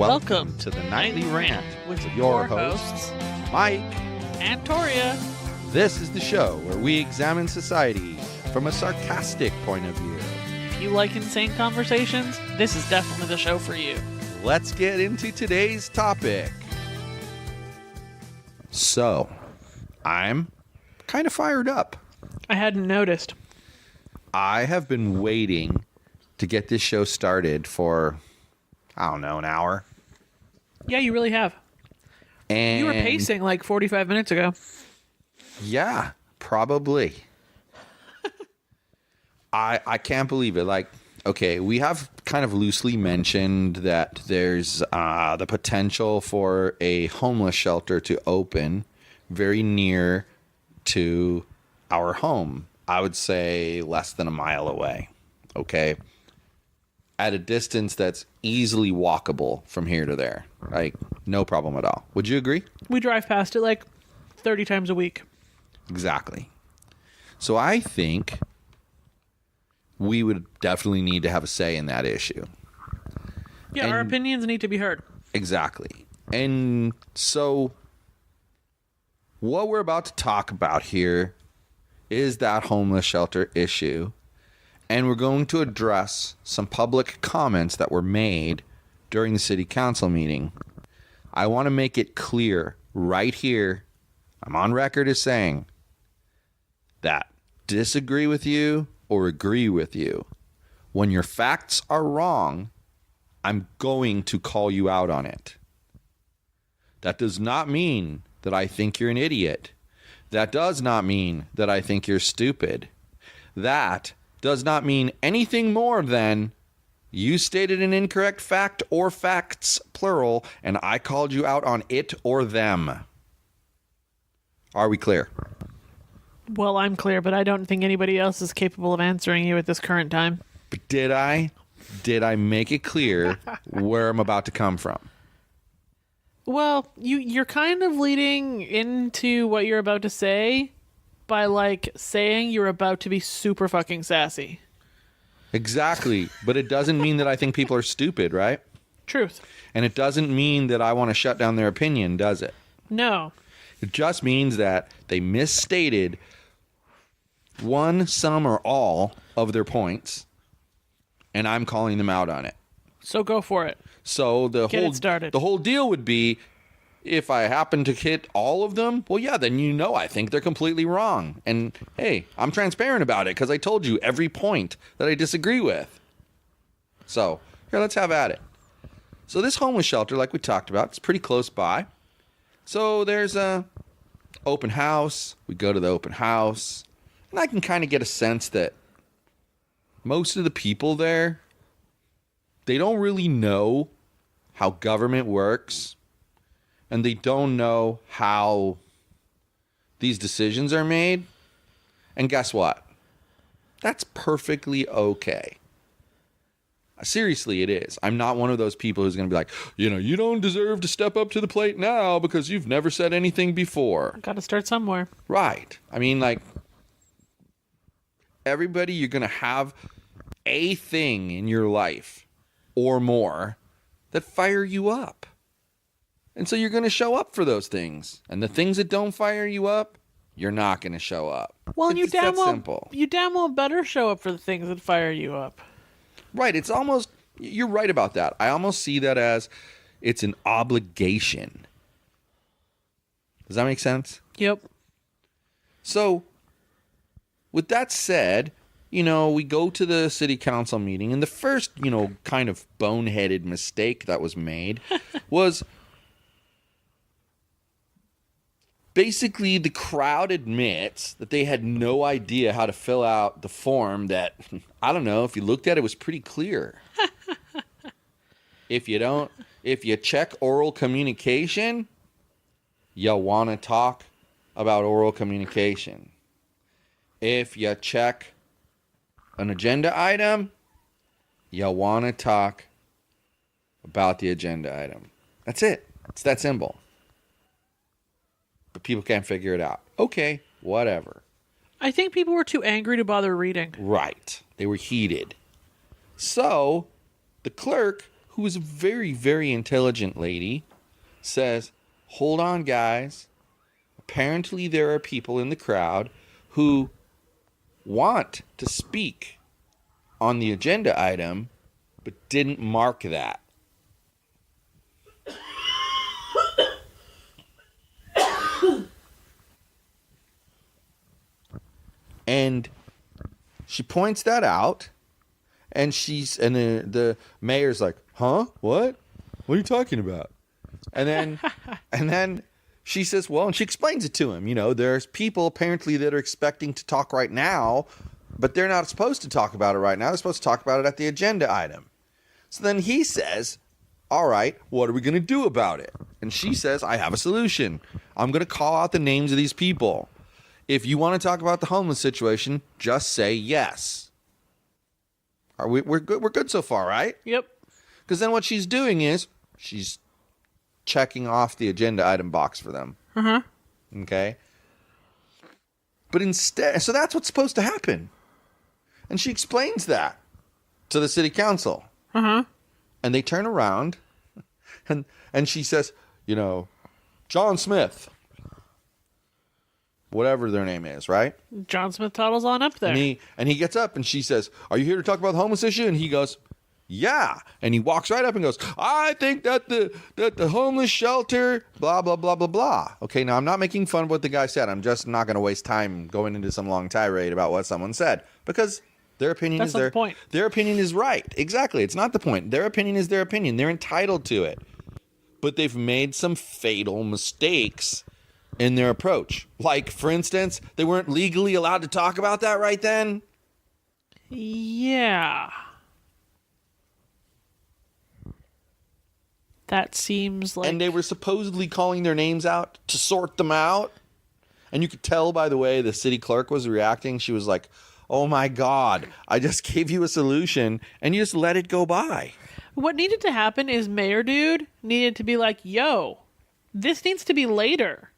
Welcome to the Nightly Rant with your hosts, Mike. and Toria. This is the show where we examine society from a sarcastic point of view. If you like insane conversations, this is definitely the show for you. Let's get into today's topic. So, I'm kind of fired up. I hadn't noticed. I have been waiting to get this show started for, I don't know, an hour. Yeah, you really have. And You were pacing like 45 minutes ago. Yeah, probably. I can't believe it. Like, okay, we have kind of loosely mentioned that there's the potential for a homeless shelter to open very near to our home. I would say less than a mile away. Okay. At a distance that's easily walkable from here to there. Like, no problem at all. Would you agree? We drive past it like 30 times a week. Exactly. So I think we would definitely need to have a say in that issue. Yeah, our opinions need to be heard. Exactly. And so what we're about to talk about here is that homeless shelter issue. And we're going to address some public comments that were made during the city council meeting. I want to make it clear right here, I'm on record as saying that disagree with you or agree with you. When your facts are wrong, I'm going to call you out on it. That does not mean that I think you're an idiot. That does not mean that I think you're stupid. That does not mean anything more than you stated an incorrect fact or facts, plural, and I called you out on it or them. Are we clear? Well, I'm clear, but I don't think anybody else is capable of answering you at this current time. But did I make it clear where I'm about to come from? Well, you're kind of leading into what you're about to say by, like, saying you're about to be super fucking sassy. Exactly. But it doesn't mean that I think people are stupid, right? Truth. And it doesn't mean that I want to shut down their opinion, does it? No. It just means that they misstated one, some, or all of their points, and I'm calling them out on it. So go for it. So Get it started. the whole deal would be, if I happen to hit all of them, well, yeah, then you know I think they're completely wrong. And hey, I'm transparent about it because I told you every point that I disagree with. So here, let's have at it. So this homeless shelter, like we talked about, it's pretty close by. So there's a open house. We go to the open house, and I can kind of get a sense that most of the people there, they don't really know how government works, and they don't know how these decisions are made. And guess what? That's perfectly okay. Seriously, it is. I'm not one of those people who's going to be like, you don't deserve to step up to the plate now because you've never said anything before. Got to start somewhere. Right. I mean, like, everybody, you're going to have a thing in your life or more that fire you up. And so you're going to show up for those things. And the things that don't fire you up, you're not going to show up. Well, and It's that simple. you damn well better show up for the things that fire you up. Right. It's almost, you're right about that. I almost see that as it's an obligation. Does that make sense? Yep. So, with that said, we go to the city council meeting, and the first, kind of boneheaded mistake that was made was basically the crowd admits that they had no idea how to fill out the form that, I don't know, if you looked at it was pretty clear. If you check oral communication, you want to talk about oral communication. If you check an agenda item, you want to talk about the agenda item. That's it. It's that simple. But people can't figure it out. Okay, whatever. I think people were too angry to bother reading. Right. They were heated. So, the clerk, who is a very, very intelligent lady, says, hold on, guys. Apparently there are people in the crowd who want to speak on the agenda item, but didn't mark that. And she points that out, and the mayor's like, huh? What are you talking about? And then she says, well, and she explains it to him. You know, there's people apparently that are expecting to talk right now, but they're not supposed to talk about it right now. They're supposed to talk about it at the agenda item. So then he says, all right, what are we going to do about it? And she says, I have a solution. I'm going to call out the names of these people. If you want to talk about the homeless situation, just say yes. We're good. We're good so far, right? Yep. Because then what she's doing is she's checking off the agenda item box for them. Uh-huh. Okay. But instead, so that's what's supposed to happen. And she explains that to the city council. Uh-huh. And they turn around and she says, you know, John Smith, whatever their name is, right? John Smith toddles on up there. And he gets up and she says, are you here to talk about the homeless issue? And he goes, yeah. And he walks right up and goes, I think that the homeless shelter, blah, blah, blah, blah, blah. Okay, now I'm not making fun of what the guy said. I'm just not going to waste time going into some long tirade about what someone said, because their opinion That's is not the point. Their opinion is right. Exactly. It's not the point. Their opinion is their opinion. They're entitled to it. But they've made some fatal mistakes in their approach. Like, for instance, they weren't legally allowed to talk about that right then. Yeah. That seems like... And they were supposedly calling their names out to sort them out. And you could tell by the way the city clerk was reacting. She was like, oh my God, I just gave you a solution and you just let it go by. What needed to happen is Mayor Dude needed to be like, yo, this needs to be later.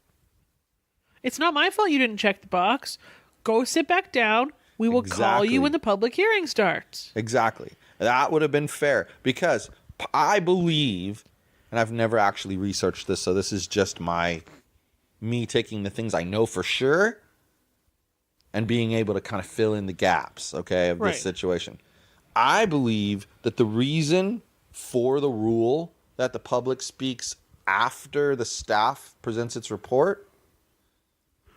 It's not my fault you didn't check the box. Go sit back down. We will call you when the public hearing starts. Exactly. That would have been fair, because I believe, and I've never actually researched this, so this is just me taking the things I know for sure and being able to kind of fill in the gaps, okay, of this situation. I believe that the reason for the rule that the public speaks after the staff presents its report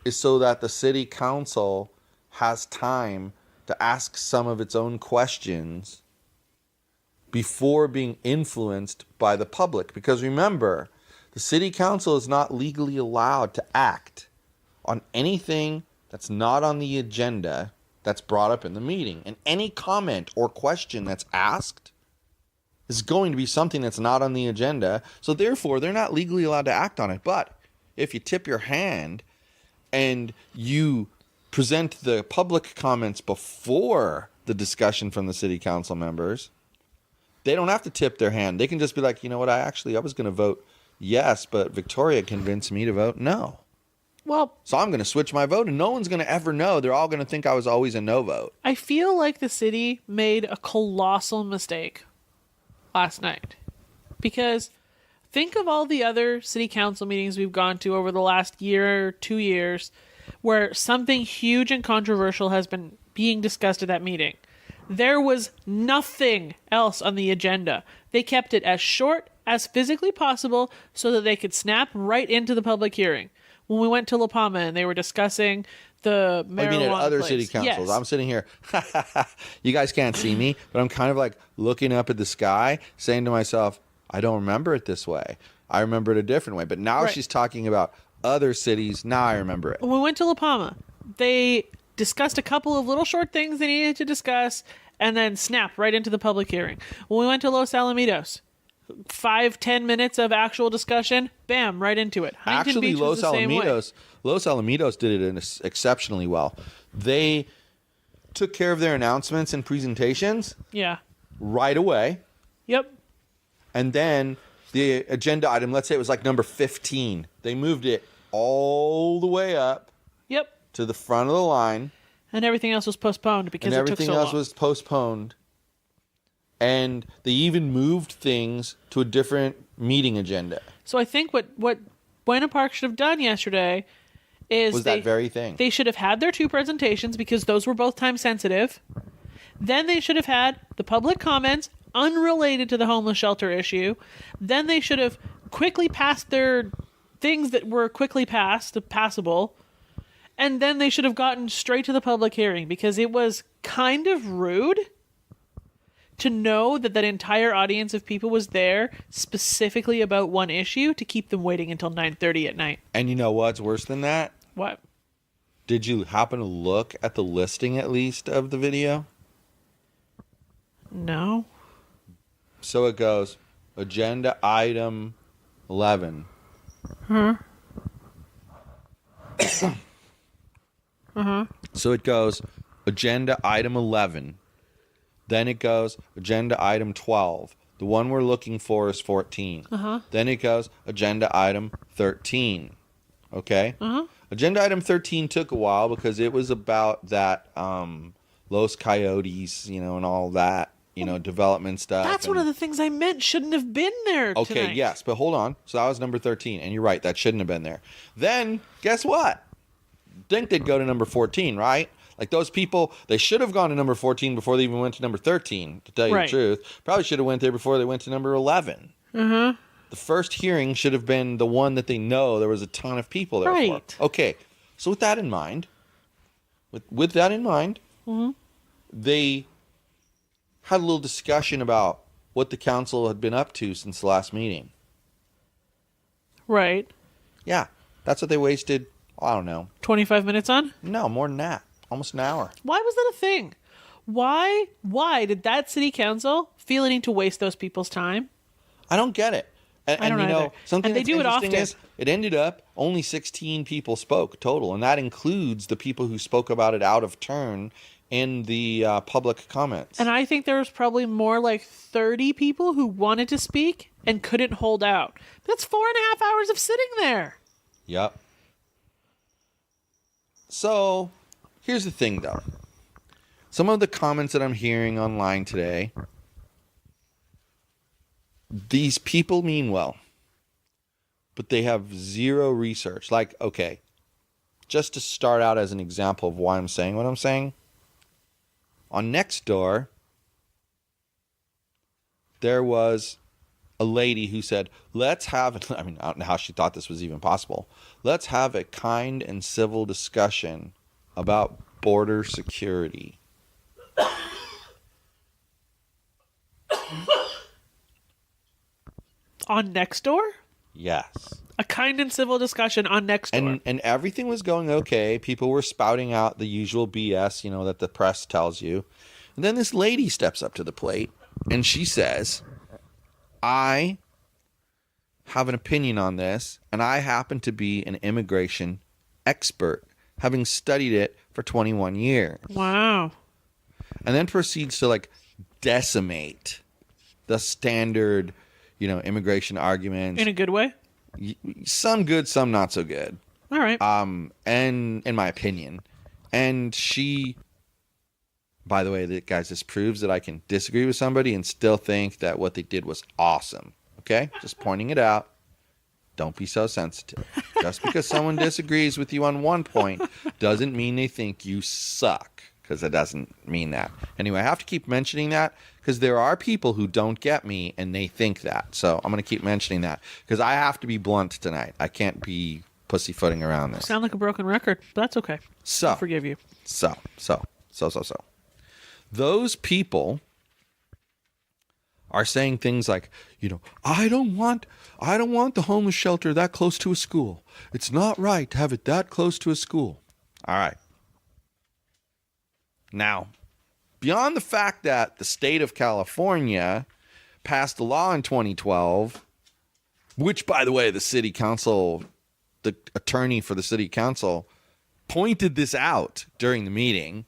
is so that the city council has time to ask some of its own questions before being influenced by the public. Because remember, the city council is not legally allowed to act on anything that's not on the agenda that's brought up in the meeting. And any comment or question that's asked is going to be something that's not on the agenda. So therefore, they're not legally allowed to act on it. But if you tip your hand and you present the public comments before the discussion from the city council members, they don't have to tip their hand. They can just be like, you know what, I was going to vote yes, but Victoria convinced me to vote no. Well, so I'm going to switch my vote, and no one's going to ever know. They're all going to think I was always a no vote. I feel like the city made a colossal mistake last night. Because think of all the other city council meetings we've gone to over the last year or 2 years where something huge and controversial has been being discussed at that meeting. There was nothing else on the agenda. They kept it as short as physically possible so that they could snap right into the public hearing. When we went to La Palma and they were discussing the marijuana I mean, at other place. city councils. Yes. I'm sitting here. You guys can't see me, but I'm kind of like looking up at the sky, saying to myself, I don't remember it this way. I remember it a different way. But now she's talking about other cities. Now I remember it. When we went to La Palma, they discussed a couple of little short things they needed to discuss and then snapped right into the public hearing. When we went to Los Alamitos, 5-10 minutes of actual discussion, bam, right into it. Huntington Actually, Beach was the same way. Los Alamitos did it exceptionally well. They took care of their announcements and presentations right away. Yep. And then the agenda item, let's say it was like number 15. They moved it all the way up to the front of the line. And everything else was postponed because it took so long. Everything else was postponed. And they even moved things to a different meeting agenda. So I think what Buena Park should have done yesterday is That very thing. They should have had their 2 presentations because those were both time sensitive. Then they should have had the public comments unrelated to the homeless shelter issue. Then they should have quickly passed their things that were quickly passable. And then they should have gotten straight to the public hearing, because it was kind of rude to know that entire audience of people was there specifically about one issue to keep them waiting until 9:30 at night. And you know what's worse than that? What? Did you happen to look at the listing at least of the video? No. So it goes, agenda item 11. So it goes, agenda item 11. Then it goes, agenda item 12. The one we're looking for is 14. Then it goes, agenda item 13. Okay? Agenda item 13 took a while because it was about that Los Coyotes, and all that, development stuff. That's one of the things I meant shouldn't have been there Okay, tonight. yes, but hold on. So that was number 13, and you're right, that shouldn't have been there. Then, guess what? Think they'd go to number 14, right? Like those people, they should have gone to number 14 before they even went to number 13, to tell you the truth. Probably should have went there before they went to number 11. The first hearing should have been the one that they know there was a ton of people there for. Okay, so with that in mind, they had a little discussion about what the council had been up to since the last meeting. Right. Yeah, that's what they wasted, I don't know. 25 minutes on? No, more than that. Almost an hour. Why was that a thing? Why did that city council feel a need to waste those people's time? I don't get it. I don't either. Something And they that's do it interesting often. is it ended up only 16 people spoke total, and that includes the people who spoke about it out of turn in the public comments. And I think there was probably more like 30 people who wanted to speak and couldn't hold out. That's 4.5 hours of sitting there. Yep. So, here's the thing, though. Some of the comments that I'm hearing online today, these people mean well, but they have zero research. Like, okay, just to start out as an example of why I'm saying what I'm saying, on Nextdoor, there was a lady who said, let's have, I don't know how she thought this was even possible. Let's have a kind and civil discussion about border security. On Nextdoor? Yes. A kind and civil discussion on Nextdoor. And everything was going okay. People were spouting out the usual BS, that the press tells you. And then this lady steps up to the plate and she says, I have an opinion on this, and I happen to be an immigration expert, having studied it for 21 years. Wow. And then proceeds to decimate the standard, immigration arguments. In a good way? Some good, some not so good. All right. And in my opinion. And she, by the way, guys, this proves that I can disagree with somebody and still think that what they did was awesome. Okay? Just pointing it out. Don't be so sensitive. Just because someone disagrees with you on one point doesn't mean they think you suck. Because it doesn't mean that. Anyway, I have to keep mentioning that because there are people who don't get me and they think that. So I'm going to keep mentioning that because I have to be blunt tonight. I can't be pussyfooting around this. Sound like a broken record, but that's okay. So I'll forgive you. So. Those people are saying things like, I don't want the homeless shelter that close to a school. It's not right to have it that close to a school. All right. Now, beyond the fact that the state of California passed a law in 2012, which, by the way, the city council, the attorney for the city council, pointed this out during the meeting.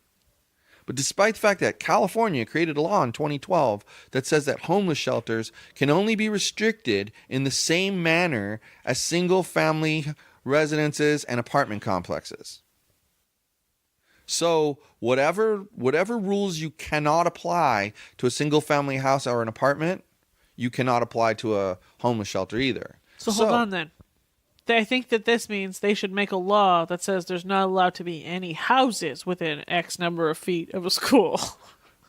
But despite the fact that California created a law in 2012 that says that homeless shelters can only be restricted in the same manner as single-family residences and apartment complexes. So whatever rules you cannot apply to a single family house or an apartment, you cannot apply to a homeless shelter either. So hold on then. I think that this means they should make a law that says there's not allowed to be any houses within X number of feet of a school.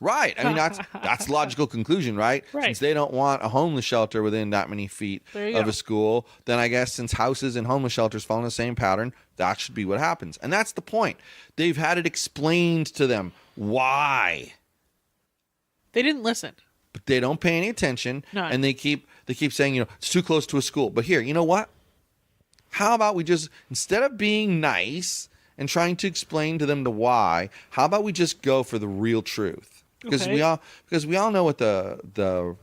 Right. I mean, that's the logical conclusion, right? Right. Since they don't want a homeless shelter within that many feet of a school, then I guess since houses and homeless shelters follow the same pattern, that should be what happens. And that's the point. They've had it explained to them why. They didn't listen. But they don't pay any attention. None. And they keep saying, it's too close to a school. But here, you know what? How about we just, instead of being nice and trying to explain to them the why, how about we just go for the real truth? Because we all know what the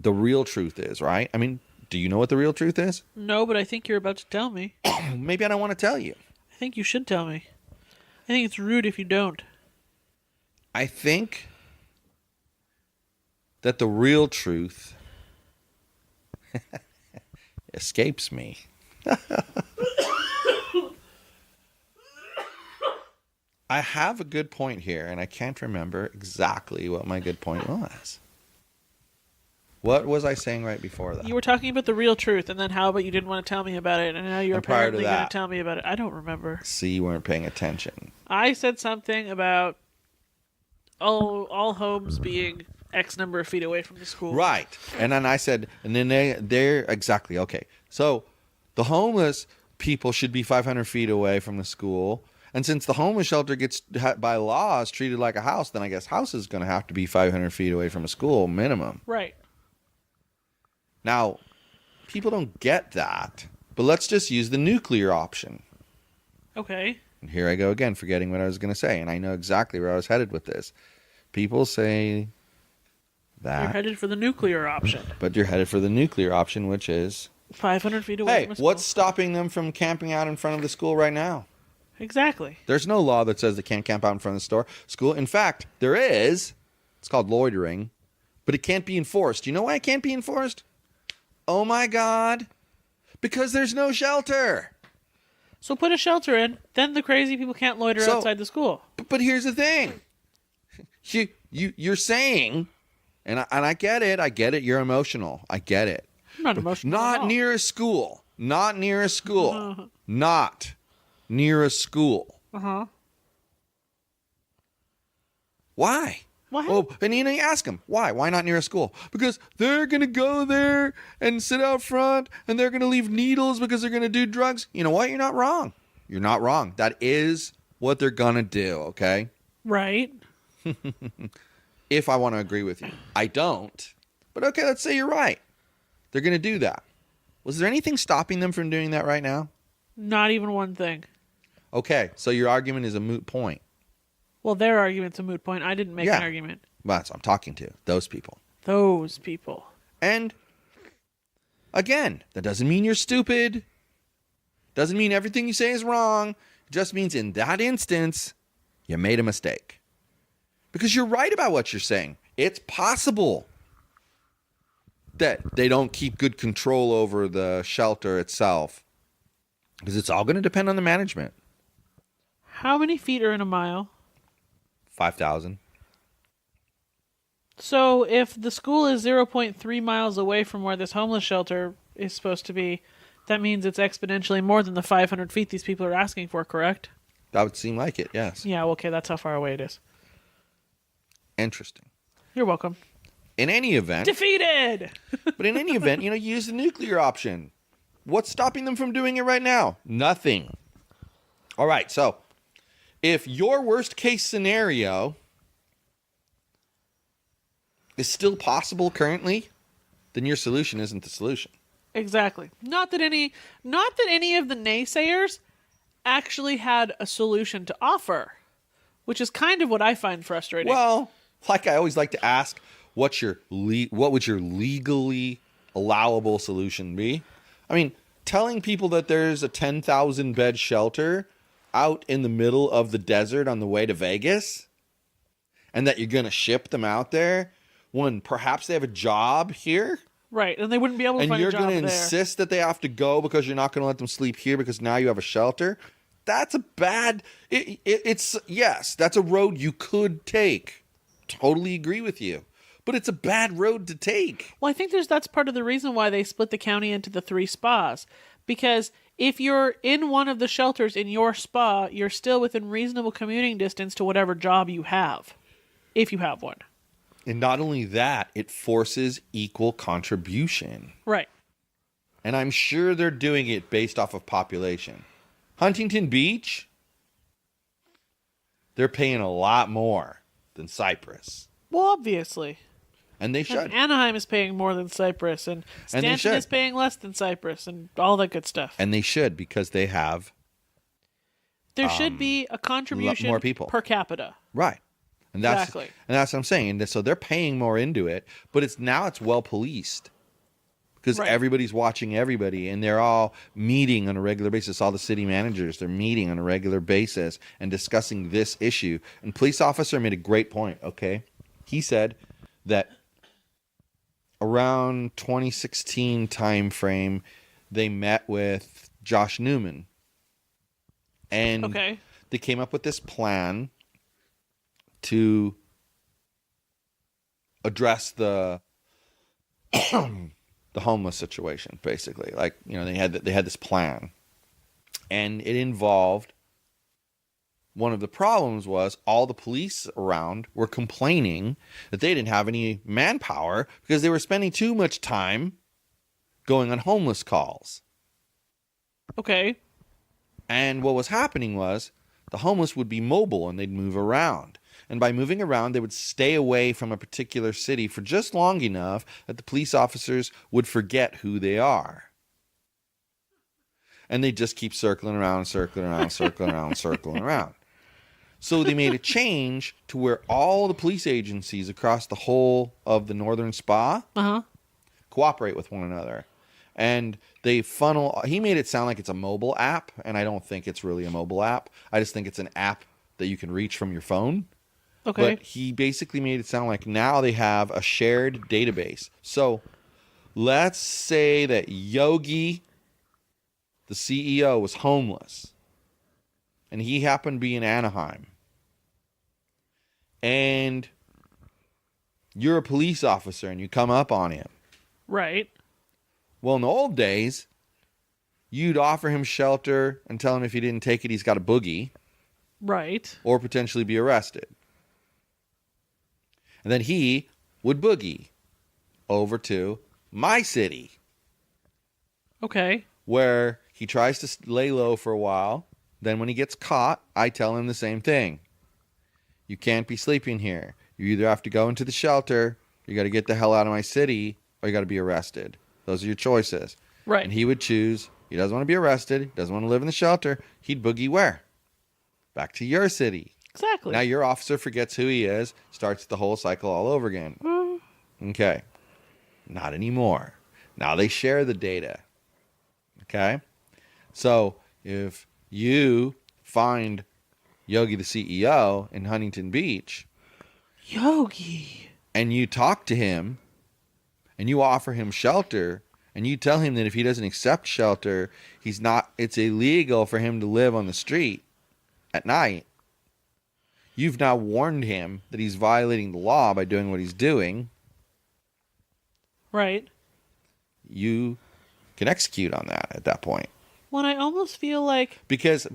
real truth is, right? I mean, do you know what the real truth is? No, but I think you're about to tell me. Maybe I don't want to tell you. I think you should tell me. I think it's rude if you don't. I think that the real truth escapes me. I have a good point here, and I can't remember exactly what my good point was. What was I saying right before that? You were talking about the real truth, and then how about you didn't want to tell me about it, and now you're apparently going to tell me about it. I don't remember. See, you weren't paying attention. I said something about all homes being X number of feet away from the school. Right. And then I said, and then they're exactly, okay. So the homeless people should be 500 feet away from the school. And since the homeless shelter gets, by law, is treated like a house, then I guess house is going to have to be 500 feet away from a school, minimum. Right. Now, people don't get that. But let's just use the nuclear option. Okay. And here I go again, forgetting what I was going to say. And I know exactly where I was headed with this. People say that. You're headed for the nuclear option. But you're headed for the nuclear option, which is 500 feet away from a school. What's stopping them from camping out in front of the school right now? Exactly. There's no law that says they can't camp out in front of the school. In fact, there is. It's called loitering. But it can't be enforced. You know why it can't be enforced? Oh my God. Because there's no shelter. So put a shelter in. Then the crazy people can't loiter outside the school. But here's the thing. You're saying, and I get it. I get it. You're emotional. I get it. I'm not emotional. Not near a school. Not near a school. Not near a school. Uh-huh. Why? What? Oh, and you ask them, why? Why not near a school? Because they're going to go there and sit out front, and they're going to leave needles because they're going to do drugs. You know what? You're not wrong. You're not wrong. That is what they're going to do, okay? Right. If I want to agree with you. I don't. But okay, let's say you're right. They're going to do that. Was there anything stopping them from doing that right now? Not even one thing. Okay, so your argument is a moot point. Well, their argument's a moot point. I didn't make an argument. Well, that's what I'm talking to. Those people. Those people. And, again, that doesn't mean you're stupid. Doesn't mean everything you say is wrong. It just means in that instance, you made a mistake. Because you're right about what you're saying. It's possible that they don't keep good control over the shelter itself. Because it's all going to depend on the management. How many feet are in a mile? 5,000. So if the school is 0.3 miles away from where this homeless shelter is supposed to be, that means it's exponentially more than the 500 feet these people are asking for, correct? That would seem like it, yes. Yeah, okay, that's how far away it is. Interesting. You're welcome. In any event... Defeated! But in any event, use the nuclear option. What's stopping them from doing it right now? Nothing. All right, so if your worst case scenario is still possible currently, then your solution isn't the solution. Exactly. Not that any of the naysayers actually had a solution to offer, which is kind of what I find frustrating. Well, like I always like to ask, what would your legally allowable solution be? I mean, telling people that there's a 10,000 bed shelter out in the middle of the desert on the way to Vegas, and that you're going to ship them out there when perhaps they have a job here. Right, and they wouldn't be able to find a job there. And you're going to insist that they have to go because you're not going to let them sleep here because now you have a shelter. that's a bad. It's yes, that's a road you could take. Totally agree with you, but it's a bad road to take. Well, I think that's part of the reason why they split the county into the 3 spas. Because if you're in one of the shelters in your spa, you're still within reasonable commuting distance to whatever job you have, if you have one. And not only that, it forces equal contribution. Right. And I'm sure they're doing it based off of population. Huntington Beach, they're paying a lot more than Cypress. Well, obviously. And they should. And Anaheim is paying more than Cypress, and And they Stanton should. is paying less than Cypress, and all that good stuff. And they should, because they have There should be a contribution more people. per capita. right. And that's Exactly. and that's what I'm saying. And so they're paying more into it, but it's well policed. Because Right. everybody's watching everybody, and they're all meeting on a regular basis. All the city managers, they're meeting on a regular basis and discussing this issue. And police officer made a great point, okay? He said that around 2016 time frame, they met with Josh Newman. And Okay. they came up with this plan to address the the homeless situation, basically. Like, you know, they had this plan, and it involved, one of the problems was all the police around were complaining that they didn't have any manpower because they were spending too much time going on homeless calls. Okay. And what was happening was the homeless would be mobile and they'd move around. And by moving around, they would stay away from a particular city for just long enough that the police officers would forget who they are. And they just keep circling around, circling around, circling around, circling around. So they made a change to where all the police agencies across the whole of the Northern Spa cooperate with one another. And they funnel, he made it sound like it's a mobile app, and I don't think it's really a mobile app. I just think it's an app that you can reach from your phone. Okay. But he basically made it sound like now they have a shared database. So let's say that Yogi, the CEO, was homeless, and he happened to be in Anaheim. And you're a police officer and you come up on him. Right. Well, in the old days, you'd offer him shelter and tell him if he didn't take it, he's got a boogie, Right. or potentially be arrested. And then he would boogie over to my city, Okay. where he tries to lay low for a while. Then when he gets caught, I tell him the same thing. You can't be sleeping here. You either have to go into the shelter, you got to get the hell out of my city, or you got to be arrested. Those are your choices. Right. And he would choose, he doesn't want to be arrested, doesn't want to live in the shelter. He'd boogie where? Back to your city. Exactly. Now your officer forgets who he is, starts the whole cycle all over again. Okay. Not anymore. Now they share the data. Okay? So if you find Yogi, the CEO, in Huntington Beach, Yogi. and you talk to him, and you offer him shelter, and you tell him that if he doesn't accept shelter, it's illegal for him to live on the street at night. You've now warned him that he's violating the law by doing what he's doing. Right. You can execute on that at that point. When I almost feel like Because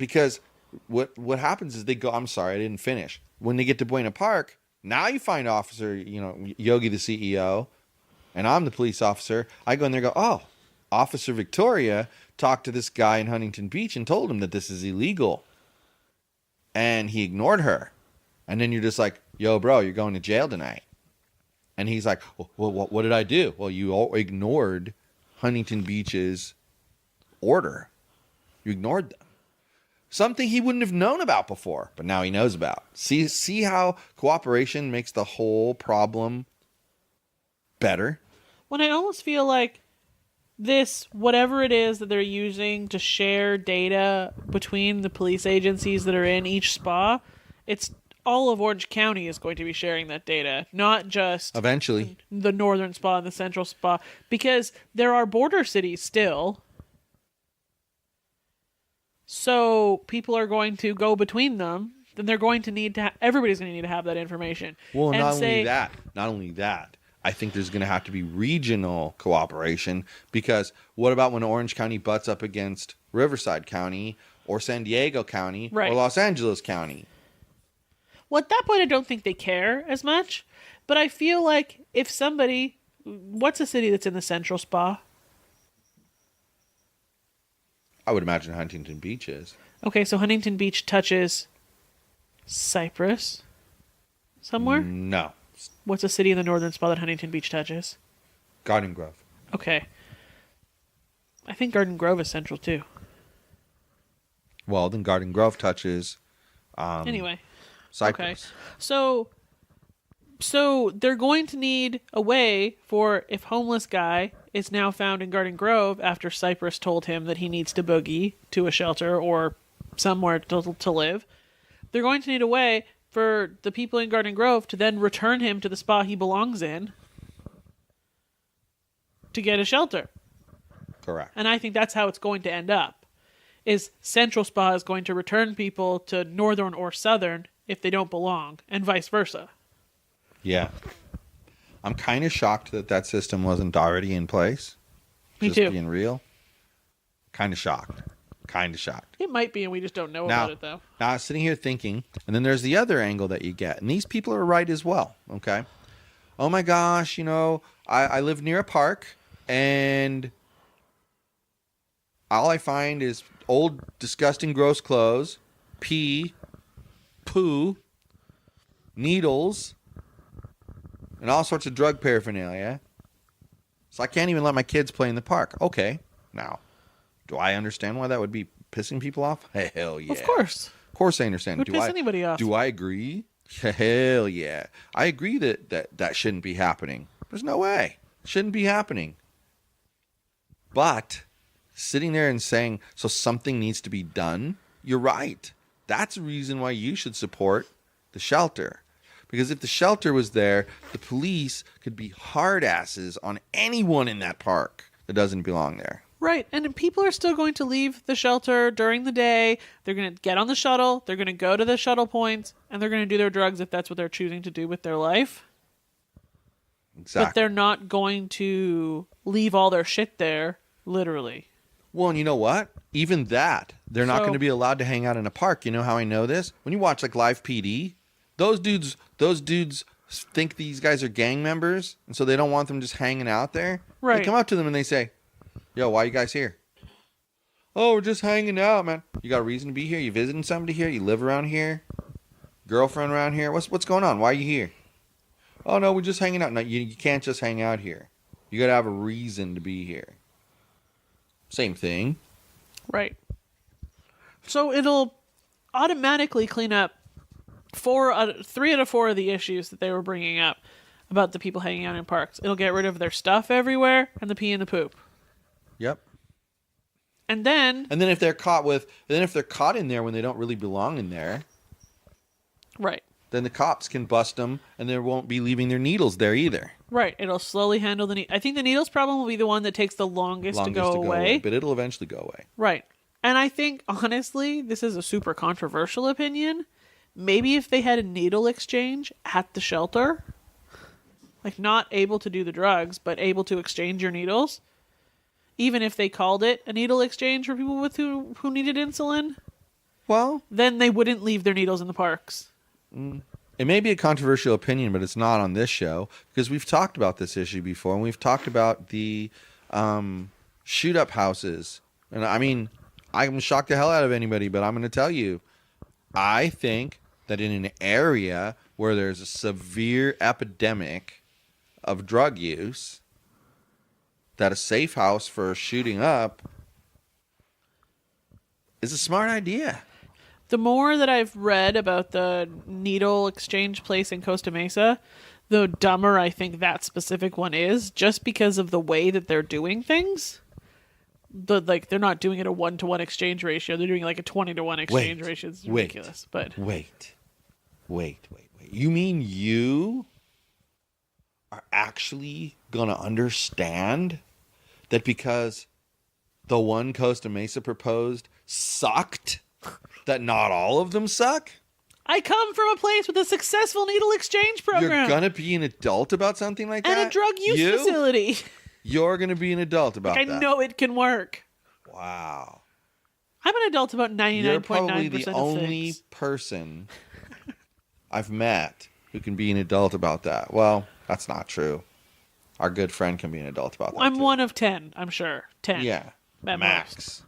what happens is they go, I'm sorry, I didn't finish. When they get to Buena Park, now you find Officer, Yogi, the CEO, and I'm the police officer. I go in there and go, oh, Officer Victoria talked to this guy in Huntington Beach and told him that this is illegal. And he ignored her. And then you're just like, yo, bro, you're going to jail tonight. And he's like, well, what did I do? Well, you all ignored Huntington Beach's order. You ignored them. Something he wouldn't have known about before, but now he knows about. See how cooperation makes the whole problem better? when I almost feel like this, whatever it is that they're using to share data between the police agencies that are in each spa, it's all of Orange County is going to be sharing that data, not just Eventually. the northern spa and the central spa, because there are border cities still. so people are going to go between them, then they're going to need to everybody's going to need to have that information. Well, and not only that, I think there's going to have to be regional cooperation, because what about when Orange County butts up against Riverside County or San Diego County Right. or Los Angeles County? Well, at that point, I don't think they care as much. But I feel like if somebody, what's a city that's in the Central Spa? I would imagine Huntington Beach is. Okay, so Huntington Beach touches Cypress somewhere. No. What's a city in the Northern Spa that Huntington Beach touches? Garden Grove. Okay, I think Garden Grove is central too. Well, then Garden Grove touches Anyway, Cypress. okay, so they're going to need a way for if homeless guy is now found in Garden Grove after Cypress told him that he needs to boogie to a shelter or somewhere to live. They're going to need a way for the people in Garden Grove to then return him to the spa he belongs in to get a shelter. Correct. And I think that's how it's going to end up. Is Central Spa is going to return people to Northern or Southern if they don't belong, and vice versa. Yeah. I'm kind of shocked that system wasn't already in place. Me just too. Being real. Kind of shocked. It might be, and we just don't know Now, about it, though. Now, I was sitting here thinking, and then there's the other angle that you get. And these people are right as well, okay? Oh my gosh, I live near a park, and all I find is old, disgusting, gross clothes, pee, poo, needles, and all sorts of drug paraphernalia. So I can't even let my kids play in the park. Okay, now, do I understand why that would be pissing people off? Hell yeah. Of course. Of course I understand. Who'd piss anybody off? Do I agree? Hell yeah. I agree that shouldn't be happening. There's no way. It shouldn't be happening. But sitting there and saying, so something needs to be done, you're right. That's a reason why you should support the shelter. Because if the shelter was there, the police could be hard asses on anyone in that park that doesn't belong there. Right, and people are still going to leave the shelter during the day. They're going to get on the shuttle. They're going to go to the shuttle points, and they're going to do their drugs if that's what they're choosing to do with their life. Exactly. But they're not going to leave all their shit there, literally. Well, and you know what? Even that, they're not going to be allowed to hang out in a park. You know how I know this? When you watch like Live PD, those dudes think these guys are gang members, and so they don't want them just hanging out there. Right. They come up to them and they say, "Yo, why you guys here?" "Oh, we're just hanging out, man." You got a reason to be here? You visiting somebody here? You live around here? Girlfriend around here? What's going on? Why are you here? "Oh no, we're just hanging out." No, you can't just hang out here. You got to have a reason to be here. Same thing. Right. So it'll automatically clean up 3 out of 4 of the issues that they were bringing up about the people hanging out in parks. It'll get rid of their stuff everywhere and the pee and the poop. Yep. And then if they're caught in there when they don't really belong in there, right. then the cops can bust them, and they won't be leaving their needles there either. Right. It'll slowly handle the I think the needles problem will be the one that takes the longest to go away. But it'll eventually go away. Right. And I think, honestly, this is a super controversial opinion. Maybe if they had a needle exchange at the shelter, like not able to do the drugs, but able to exchange your needles, even if they called it a needle exchange for people with who needed insulin, well, then they wouldn't leave their needles in the parks. It may be a controversial opinion, but it's not on this show, because we've talked about this issue before, and we've talked about the shoot-up houses. And I mean, I'm shocked the hell out of anybody, but I'm going to tell you, I think that in an area where there's a severe epidemic of drug use, that a safe house for shooting up is a smart idea. The more that I've read about the needle exchange place in Costa Mesa, the dumber I think that specific one is, just because of the way that they're doing things. They're not doing it a 1-to-1 exchange ratio. They're doing like a 20-to-1 exchange ratio. It's ridiculous. Wait. You mean you are actually going to understand that because the one Costa Mesa proposed sucked, that not all of them suck. I come from a place with a successful needle exchange program. You're going to be an adult about something like that? And a drug use facility. You're going to be an adult about that. I know it can work. Wow. I'm an adult about 99.9% You're probably of the things. only person I've met who can be an adult about that. Well, that's not true. Our good friend can be an adult about that. I'm too. one of 10, I'm sure. 10. Yeah. At Max.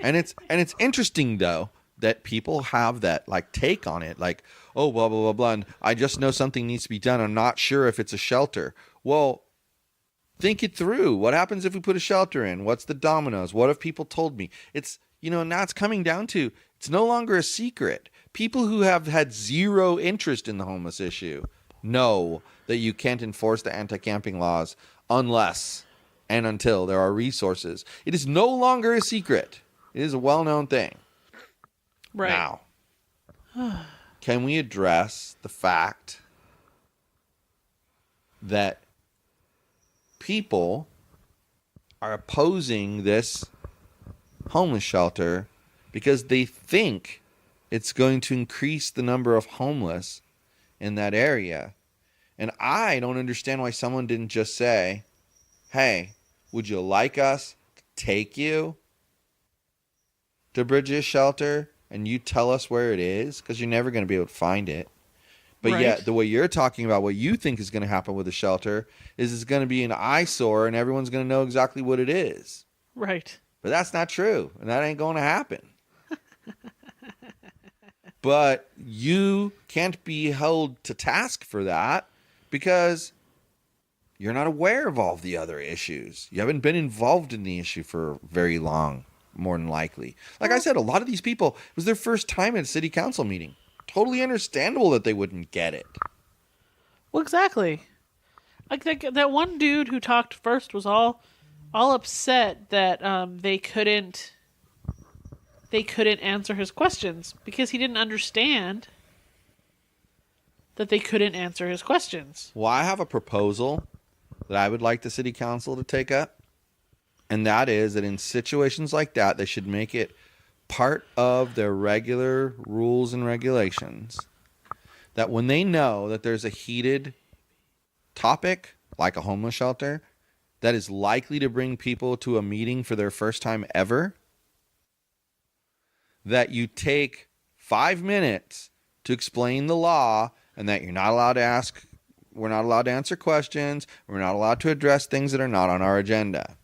and it's interesting though that people have that like take on it, like, oh, blah blah blah blah. And I just know something needs to be done. I'm not sure if it's a shelter. Well, think it through. What happens if we put a shelter in? What's the dominoes? What if people told me? It's, now it's coming down to, it's no longer a secret. People who have had zero interest in the homeless issue know that you can't enforce the anti-camping laws unless and until there are resources. It is no longer a secret. It is a well-known thing. Right. Now, can we address the fact that people are opposing this homeless shelter because they think it's going to increase the number of homeless in that area? And I don't understand why someone didn't just say, hey, would you like us to take you to Bridges Shelter and you tell us where it is? Because you're never going to be able to find it. But right. yet, the way you're talking about what you think is going to happen with the shelter is it's going to be an eyesore and everyone's going to know exactly what it is. Right. But that's not true. And that ain't going to happen. But you can't be held to task for that because you're not aware of all of the other issues. You haven't been involved in the issue for very long, more than likely. Like I said, a lot of these people, it was their first time at a city council meeting. Totally understandable that they wouldn't get it. Well, exactly. Like that one dude who talked first was all upset that they couldn't answer his questions because he didn't understand that they couldn't answer his questions. Well, I have a proposal that I would like the city council to take up. And that is that in situations like that, they should make it part of their regular rules and regulations that when they know that there's a heated topic, like a homeless shelter, that is likely to bring people to a meeting for their first time ever, that you take 5 minutes to explain the law and that you're not allowed to ask, we're not allowed to answer questions, we're not allowed to address things that are not on our agenda.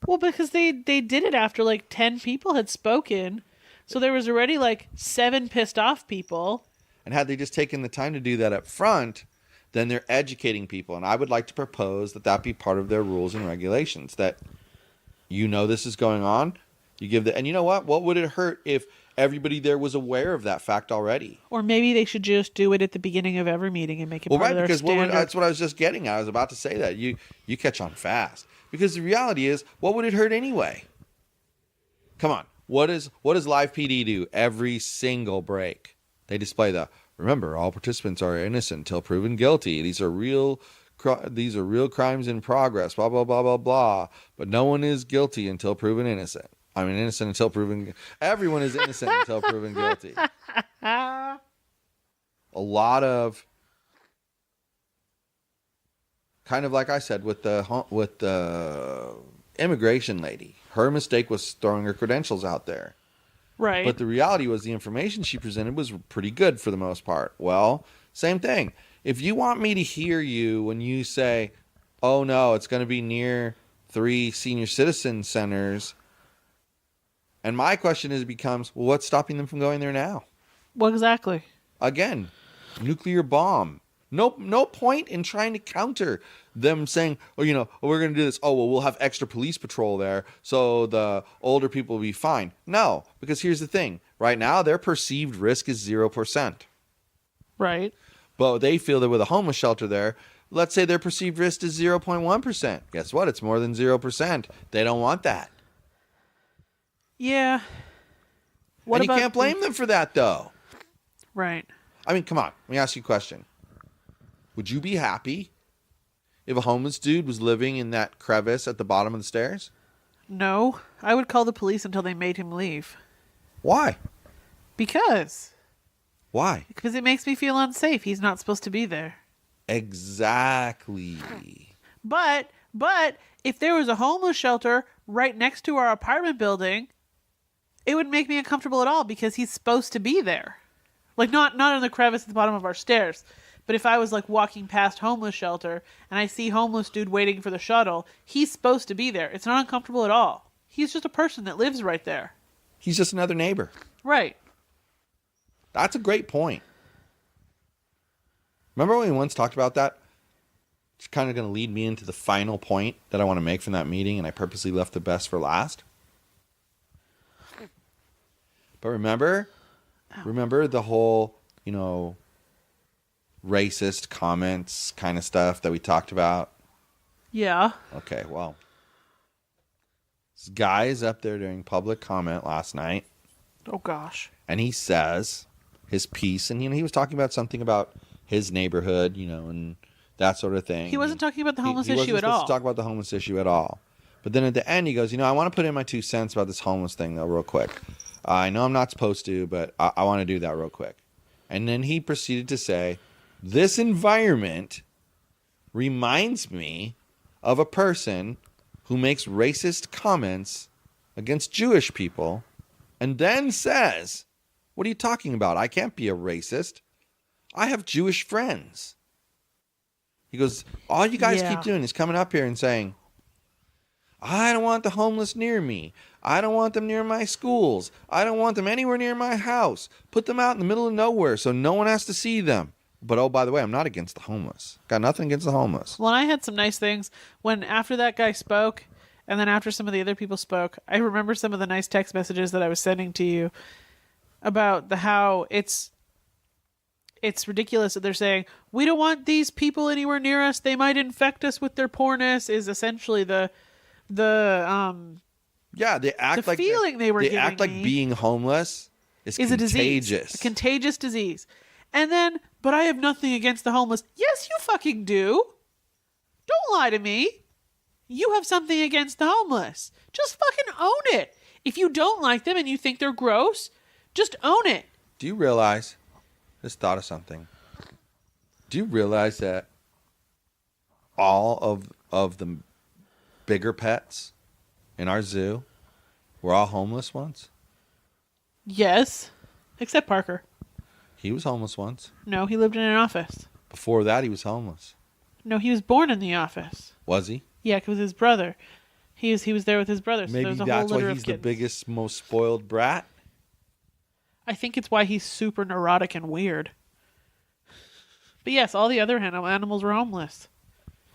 Well, because they did it after like 10 people had spoken. So there was already like 7 pissed off people. And had they just taken the time to do that up front, then they're educating people. And I would like to propose that that be part of their rules and regulations, that this is going on. You give and you know what? What would it hurt if everybody there was aware of that fact already? Or maybe they should just do it at the beginning of every meeting and make it part of their standard. That's what I was just getting at. I was about to say that. You catch on fast. Because the reality is, what would it hurt anyway? Come on. What does Live PD do every single break? They display remember, all participants are innocent until proven guilty. These are real crimes in progress, blah, blah, blah, blah, blah. But no one is guilty until proven innocent. Innocent until proven... Everyone is innocent until proven guilty. A lot of... Kind of like I said with the immigration lady. Her mistake was throwing her credentials out there. Right. But the reality was the information she presented was pretty good for the most part. Well, same thing. If you want me to hear you when you say, oh no, it's going to be near 3 senior citizen centers, and my question becomes, well, what's stopping them from going there now? Well, exactly. Again, nuclear bomb. No point in trying to counter them saying, we're going to do this. Oh, well, we'll have extra police patrol there so the older people will be fine. No, because here's the thing. Right now, their perceived risk is 0%. Right. But they feel that with a homeless shelter there, let's say their perceived risk is 0.1%. Guess what? It's more than 0%. They don't want that. Yeah. And you can't blame them for that, though. Right. Come on. Let me ask you a question. Would you be happy if a homeless dude was living in that crevice at the bottom of the stairs? No, I would call the police until they made him leave. Why? Because Why? it makes me feel unsafe. He's not supposed to be there. Exactly. But if there was a homeless shelter right next to our apartment building, it would make me uncomfortable at all because he's supposed to be there. Like not in the crevice at the bottom of our stairs. But if I was like walking past homeless shelter and I see homeless dude waiting for the shuttle, he's supposed to be there. It's not uncomfortable at all. He's just a person that lives right there. He's just another neighbor. Right. That's a great point. Remember when we once talked about that? It's kind of going to lead me into the final point that I want to make from that meeting, and I purposely left the best for last. But remember the whole, racist comments kind of stuff that we talked about? Yeah. Okay, well, this guy is up there during public comment last night, Oh, gosh. and he says his piece, and he was talking about something about his neighborhood, and that sort of thing. He wasn't talking about the homeless he issue wasn't at supposed all. to talk about the homeless issue at all. But then at the end, he goes, I want to put in my 2 cents about this homeless thing, though, real quick. I know I'm not supposed to, but I want to do that real quick. And then he proceeded to say, this environment reminds me of a person who makes racist comments against Jewish people and then says, what are you talking about? I can't be a racist. I have Jewish friends. He goes, all you guys keep doing is coming up here and saying, I don't want the homeless near me. I don't want them near my schools. I don't want them anywhere near my house. Put them out in the middle of nowhere so no one has to see them. But oh, by the way, I'm not against the homeless. Got nothing against the homeless. Well, I had some nice things when after that guy spoke, and then after some of the other people spoke, I remember some of the nice text messages that I was sending to you about how it's ridiculous that they're saying we don't want these people anywhere near us. They might infect us with their poorness. Is essentially the yeah, they act the like feeling they were they giving act like me being homeless is a contagious. disease, a contagious disease. And then, but I have nothing against the homeless. Yes, you fucking do. Don't lie to me. You have something against the homeless. Just fucking own it. If you don't like them and you think they're gross, just own it. Do you realize? Just thought of something. Do you realize that all of the bigger pets in our zoo were all homeless once? Yes, except Parker. He was homeless once. No, he lived in an office. Before that, he was homeless. No, he was born in the office. Was he? Yeah, because his brother. He was there with his brother. So Maybe there was a that's whole litter why of he's the kids. biggest, most spoiled brat. I think it's why he's super neurotic and weird. But yes, all the other animals were homeless.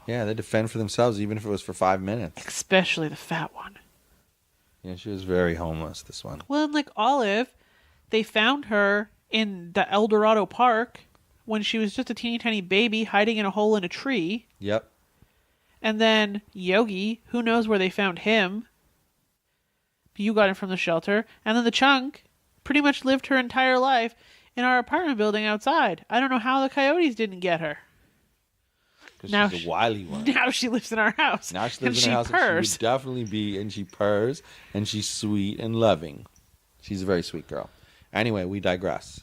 Yeah, they defend for themselves, even if it was for 5 minutes. Especially the fat one. Yeah, she was very homeless, this one. Well, and like Olive, they found her in the El Dorado Park when she was just a teeny tiny baby hiding in a hole in a tree. Yep. And then Yogi, who knows where they found him? You got him from the shelter. And then the Chunk pretty much lived her entire life in our apartment building outside. I don't know how the coyotes didn't get her. Because she's a wily one. Now she lives in our house. Now she lives in our house, and she would definitely be, and she purrs, and she's sweet and loving. She's a very sweet girl. Anyway, we digress.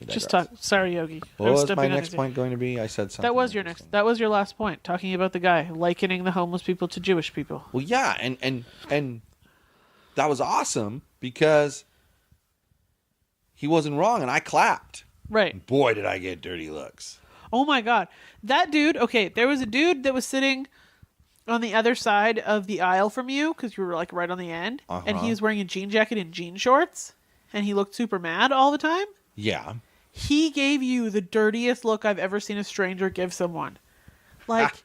Just talk. Sorry, Yogi. What was my next point going to be? I said something. That was your next. That was your last point. Talking about the guy likening the homeless people to Jewish people. Well, yeah, and that was awesome because he wasn't wrong, and I clapped. Right. Boy, did I get dirty looks. Oh my God. That dude, okay, there was a dude that was sitting on the other side of the aisle from you because you were like right on the end. And he was wearing a jean jacket and jean shorts and he looked super mad all the time. Yeah. He gave you the dirtiest look I've ever seen a stranger give someone. Like,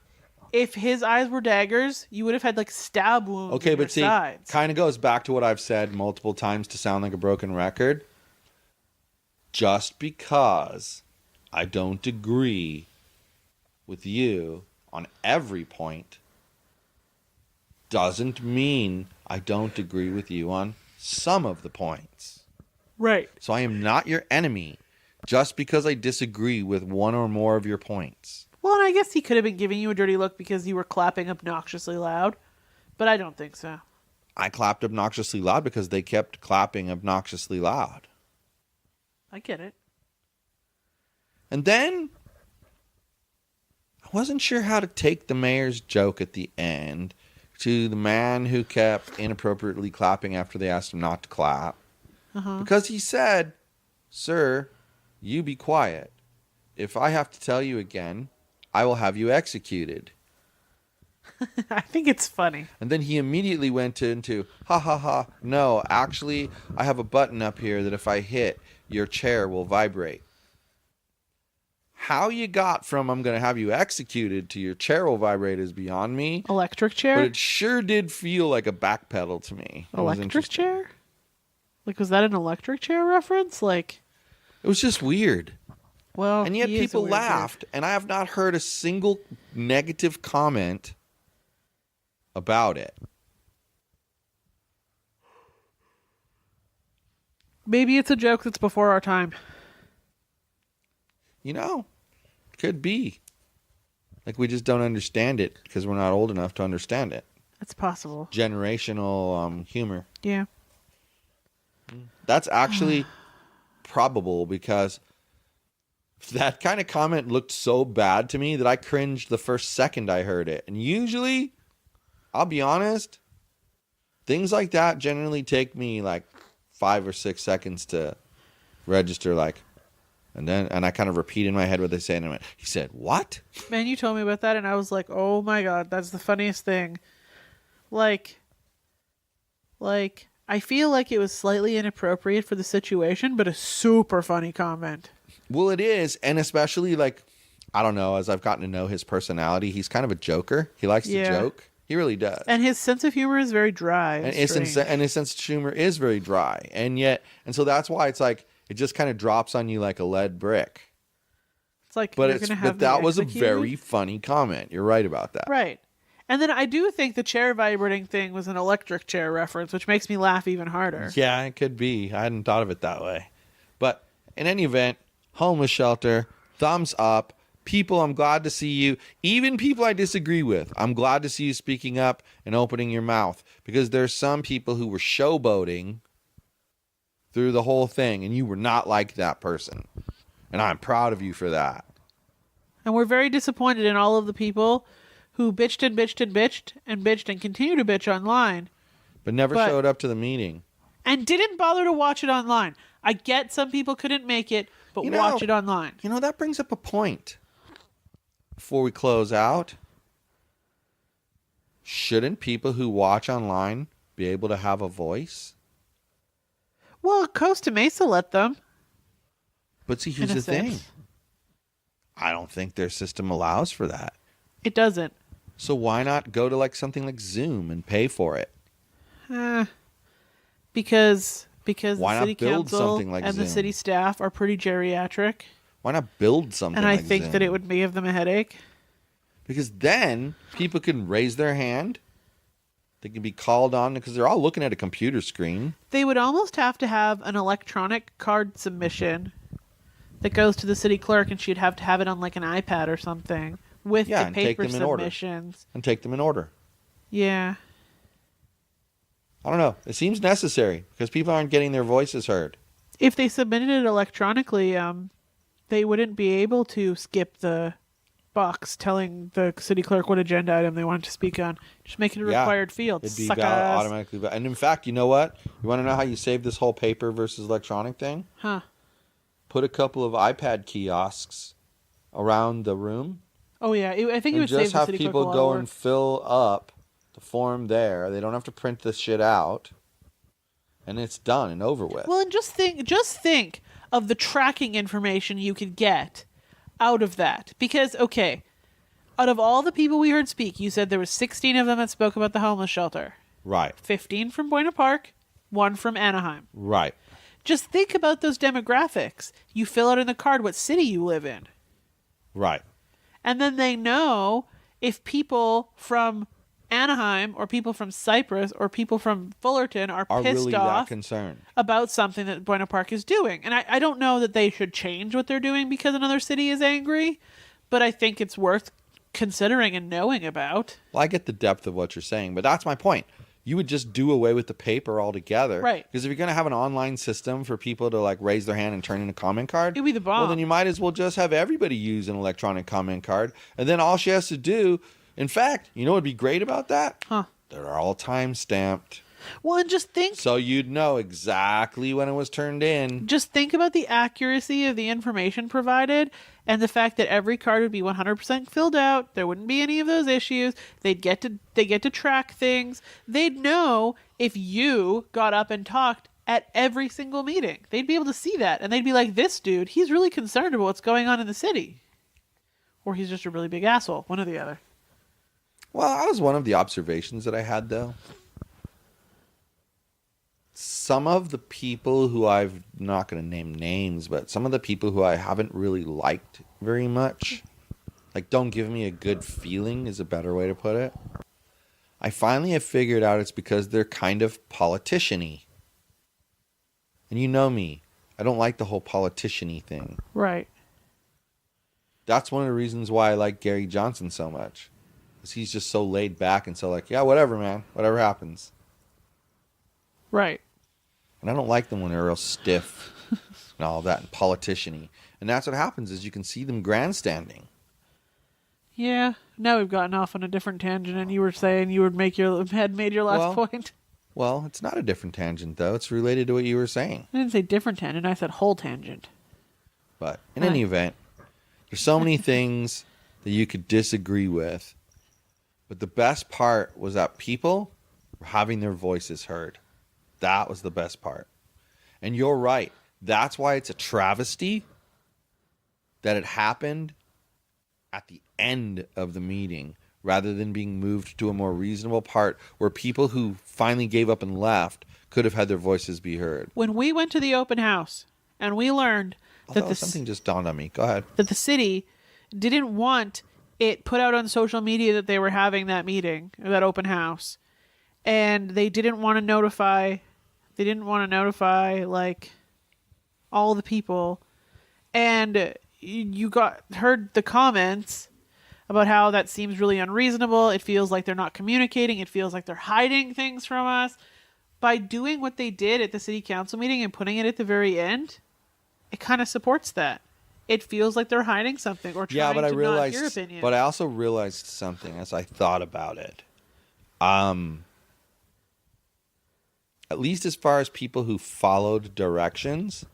if his eyes were daggers, you would have had like stab wounds. Okay, but see, sides. kind of goes back to what I've said multiple times to sound like a broken record. Just because I don't agree with you on every point doesn't mean I don't agree with you on some of the points. Right. So I am not your enemy just because I disagree with one or more of your points. Well, and I guess he could have been giving you a dirty look because you were clapping obnoxiously loud, but I don't think so. I clapped obnoxiously loud because they kept clapping obnoxiously loud. I get it. And then I wasn't sure how to take the mayor's joke at the end to the man who kept inappropriately clapping after they asked him not to clap. Because he said, "Sir, you be quiet. If I have to tell you again, I will have you executed." I think it's funny. And then he immediately went into, "Ha ha ha, no, actually, I have a button up here that if I hit, your chair will vibrate." How you got from "I'm going to have you executed" to "your chair will vibrate" is beyond me. Electric chair? But it sure did feel like a backpedal to me. Electric chair? Like, was that an electric chair reference? Like, It was just weird. well, And yet he is a people weird dude. laughed, and I have not heard a single negative comment about it. Maybe it's a joke that's before our time. You know, could be. Like we just don't understand it because we're not old enough to understand it. It's possible. Generational humor. Yeah. That's actually probable because that kind of comment looked so bad to me that I cringed the first second I heard it. And usually, I'll be honest, things like that generally take me like 5 or 6 seconds to register, like, and I kind of repeat in my head what they say, and I went, "He said what?" Man, you told me about that, and I was like, oh my god, that's the funniest thing. Like, I feel like it was slightly inappropriate for the situation, but a super funny comment. Well, it is, and especially like, I don't know, as I've gotten to know his personality, he's kind of a joker. He likes to joke. He really does. And his sense of humor is very dry. And his sense of humor is very dry. And so that's why it's like, it just kind of drops on you like a lead brick. It's like, But, you're gonna have that me was a executed? very funny comment. You're right about that. Right. And then I do think the chair vibrating thing was an electric chair reference, which makes me laugh even harder. Yeah, it could be. I hadn't thought of it that way. But in any event, homeless shelter, thumbs up. People, I'm glad to see you. Even people I disagree with, I'm glad to see you speaking up and opening your mouth. Because there's some people who were showboating through the whole thing, and you were not like that person. And I'm proud of you for that. And we're very disappointed in all of the people who bitched and bitched and bitched and bitched and continue to bitch online. But never showed up to the meeting. And didn't bother to watch it online. I get some people couldn't make it, but watch it online. You know, that brings up a point. Before we close out, shouldn't people who watch online be able to have a voice? Well, Costa Mesa let them. But see, here's the thing. I don't think their system allows for that. It doesn't. So why not go to like something like Zoom and pay for it? Because Why the city not build council something like and the Zoom? city staff are pretty geriatric. Why not build something And I like think Zoom? that it would give them a headache. Because then people can raise their hand. They can be called on because they're all looking at a computer screen. They would almost have to have an electronic card submission that goes to the city clerk, and she'd have to have it on like an iPad or something with the and take paper them in order. submissions. And take them in order. Yeah. I don't know. It seems necessary because people aren't getting their voices heard. If they submitted it electronically, they wouldn't be able to skip the box telling the city clerk what agenda item they wanted to speak on. Just make it a required field. It'd be Suckers. automatically. And in fact, you know what? You want to know how you save this whole paper versus electronic thing? Huh. Put a couple of iPad kiosks around the room. Oh, yeah. I think it And would save just the have city clerk a people lot go of work. and fill up the form there. They don't have to print this shit out. And it's done and over with. Well, and just think of the tracking information you could get out of that. Because, okay, out of all the people we heard speak, you said there was 16 of them that spoke about the homeless shelter. Right. 15 from Buena Park, 1 from Anaheim. Right. Just think about those demographics. You fill out in the card what city you live in. Right. And then they know if people from Anaheim or people from Cyprus or people from Fullerton are Are pissed really that off concerned. about something that Buena Park is doing. And I don't know that they should change what they're doing because another city is angry, but I think it's worth considering and knowing about. Well, I get the depth of what you're saying, but that's my point. you would just do away with the paper altogether. Right. Because if you're going to have an online system for people to like raise their hand and turn in a comment card, It'd be the bomb. well, then you might as well just have everybody use an electronic comment card. And then all she has to do, in fact, you know what would be great about that? Huh. They're all time stamped. Well, and just think. So you'd know exactly when it was turned in. Just think about the accuracy of the information provided and the fact that every card would be 100% filled out. There wouldn't be any of those issues. They get to track things. They'd know if you got up and talked at every single meeting. They'd be able to see that, and they'd be like, this dude, he's really concerned about what's going on in the city. Or he's just a really big asshole, one or the other. Well, that was one of the observations that I had, though. Some of the people who I've not going to name names, but some of the people who I haven't really liked very much, like don't give me a good feeling is a better way to put it. I finally have figured out it's because they're kind of politician-y. And you know me, I don't like the whole politician-y thing. Right. That's one of the reasons why I like Gary Johnson so much. Because he's just so laid back and so like, yeah, whatever, man. Whatever happens. Right. And I don't like them when they're real stiff and all that and politician-y. And that's what happens is you can see them grandstanding. Yeah. Now we've gotten off on a different tangent, and you were saying you had made your last point. Well, it's not a different tangent, though. It's related to what you were saying. I didn't say different tangent. I said whole tangent. But in any event, there's so many things that you could disagree with. But the best part was that people were having their voices heard. That was the best part. And you're right. That's why it's a travesty that it happened at the end of the meeting rather than being moved to a more reasonable part where people who finally gave up and left could have had their voices be heard. When we went to the open house and we learned that something just dawned on me. Go ahead. That the city didn't want it put out on social media that they were having that meeting, or that open house. And they didn't want to notify like all the people. And you heard the comments about how that seems really unreasonable. It feels like they're not communicating. It feels like they're hiding things from us. By doing what they did at the city council meeting and putting it at the very end, it kind of supports that. It feels like they're hiding something or trying to not hear opinion. But I also realized something as I thought about it. At least as far as people who followed directions,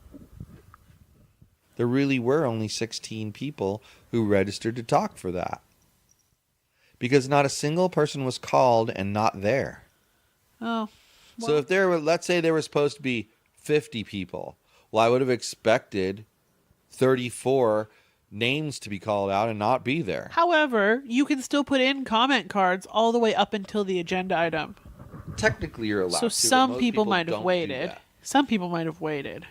there really were only 16 people who registered to talk for that. Because not a single person was called and not there. Oh. Well. So if let's say there were supposed to be 50 people, well, I would have expected 34 names to be called out and not be there. However, you can still put in comment cards all the way up until the agenda item. Technically, you're allowed so to. So some people might have waited. Some people might have waited.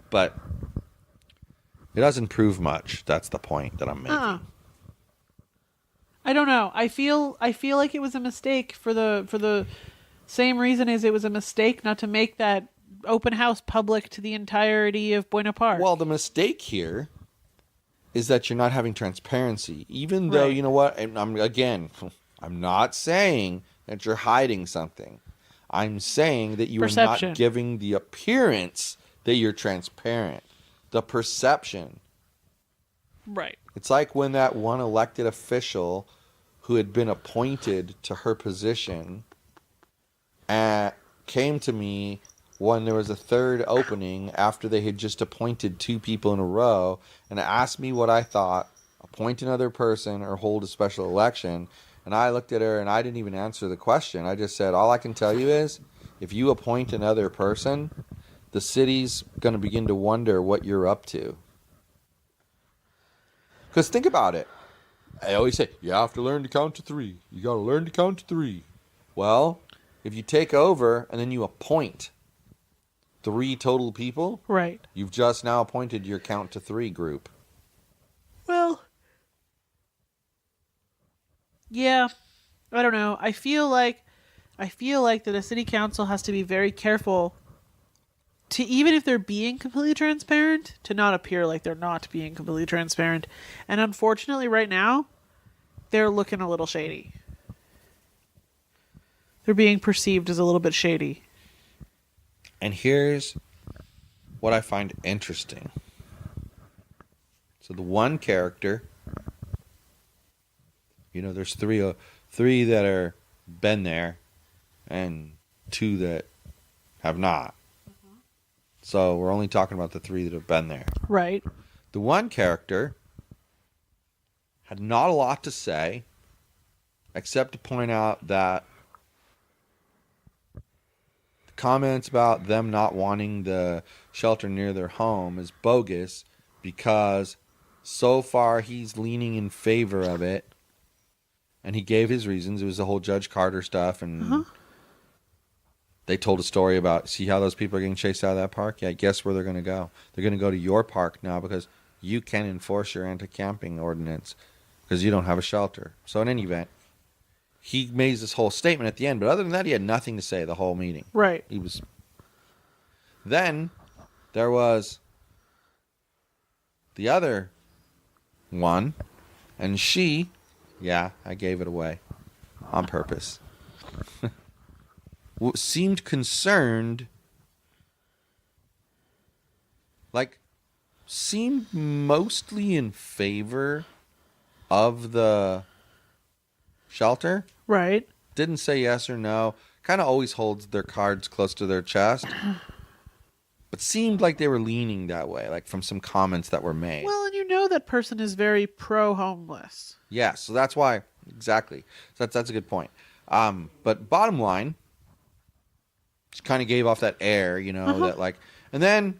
But it doesn't prove much. That's the point that I'm making. I don't know. I feel like it was a mistake for the same reason as it was a mistake not to make that open house public to the entirety of Buena Park. Well, the mistake here is that you're not having transparency. Even though, you know what? I'm not saying that you're hiding something. I'm saying that you are not giving the appearance that you're transparent. The perception. Right. It's like when that one elected official who had been appointed to her position came to me when there was a third opening after they had just appointed 2 people in a row and asked me what I thought, appoint another person or hold a special election. And I looked at her and I didn't even answer the question. I just said, all I can tell you is if you appoint another person, the city's going to begin to wonder what you're up to. Because think about it. I always say, you have to learn to count to 3. You got to learn to count to 3. Well, if you take over and then you appoint 3 total people, right, you've just now appointed your count to 3 group. Well, yeah, I don't know. I feel like that a city council has to be very careful to, even if they're being completely transparent, to not appear like they're not being completely transparent. And unfortunately right now, they're looking a little shady. They're being perceived as a little bit shady. And here's what I find interesting. So the one character, there's three that are been there and 2 that have not. So we're only talking about the 3 that have been there. Right. The one character had not a lot to say except to point out that the comments about them not wanting the shelter near their home is bogus because so far he's leaning in favor of it. And he gave his reasons. It was the whole Judge Carter stuff. And they told a story about, see how those people are getting chased out of that park? Yeah, guess where they're going to go? They're going to go to your park now because you can enforce your anti-camping ordinance because you don't have a shelter. So in any event, he made this whole statement at the end. But other than that, he had nothing to say the whole meeting. Right. Then there was the other one. And she, yeah, I gave it away on purpose. Seemed concerned, seemed mostly in favor of the shelter. Right. Didn't say yes or no. Kind of always holds their cards close to their chest. But seemed like they were leaning that way, like from some comments that were made. Well, and that person is very pro-homeless. Yeah, so that's why. Exactly. So that's a good point. But bottom line, just kind of gave off that air, that and then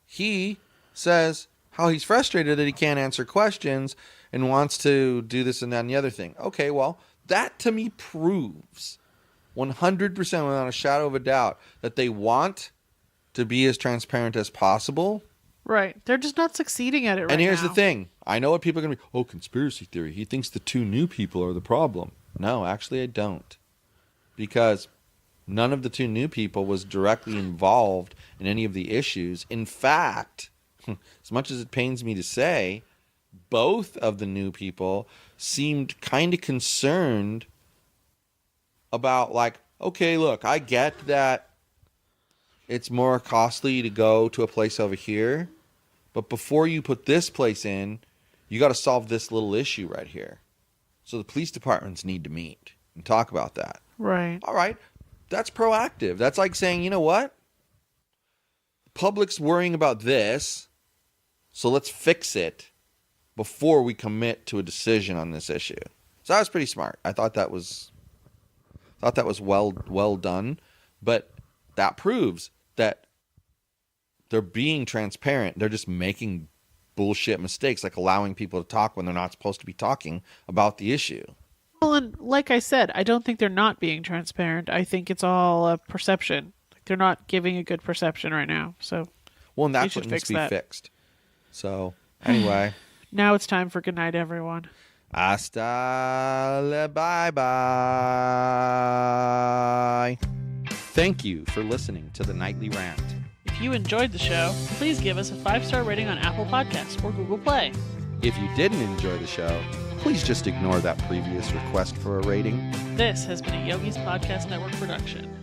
he says how he's frustrated that he can't answer questions and wants to do this and that and the other thing. Okay, well, that to me proves 100% without a shadow of a doubt that they want to be as transparent as possible. Right. They're just not succeeding at it right now. And here's the thing. I know what people are going to be, conspiracy theory. He thinks the 2 new people are the problem. No, actually I don't. Because none of the 2 new people was directly involved in any of the issues. In fact, as much as it pains me to say, both of the new people seemed kind of concerned about okay, look, I get that it's more costly to go to a place over here, but before you put this place in, you got to solve this little issue right here. So the police departments need to meet and talk about that. Right. All right. That's proactive. That's like saying, you know what? Public's worrying about this, so let's fix it before we commit to a decision on this issue. So that was pretty smart. I thought that was well done, but that proves that they're being transparent. They're just making bullshit mistakes, like allowing people to talk when they're not supposed to be talking about the issue. Well, and like I said, I don't think they're not being transparent. I think it's all a perception. They're not giving a good perception right now. So, and that's what needs to be fixed. So, anyway. Now it's time for good night, everyone. Hasta bye-bye. Thank you for listening to the Nightly Rant. If you enjoyed the show, please give us a 5-star rating on Apple Podcasts or Google Play. If you didn't enjoy the show, please just ignore that previous request for a rating. This has been a Yogi's Podcast Network production.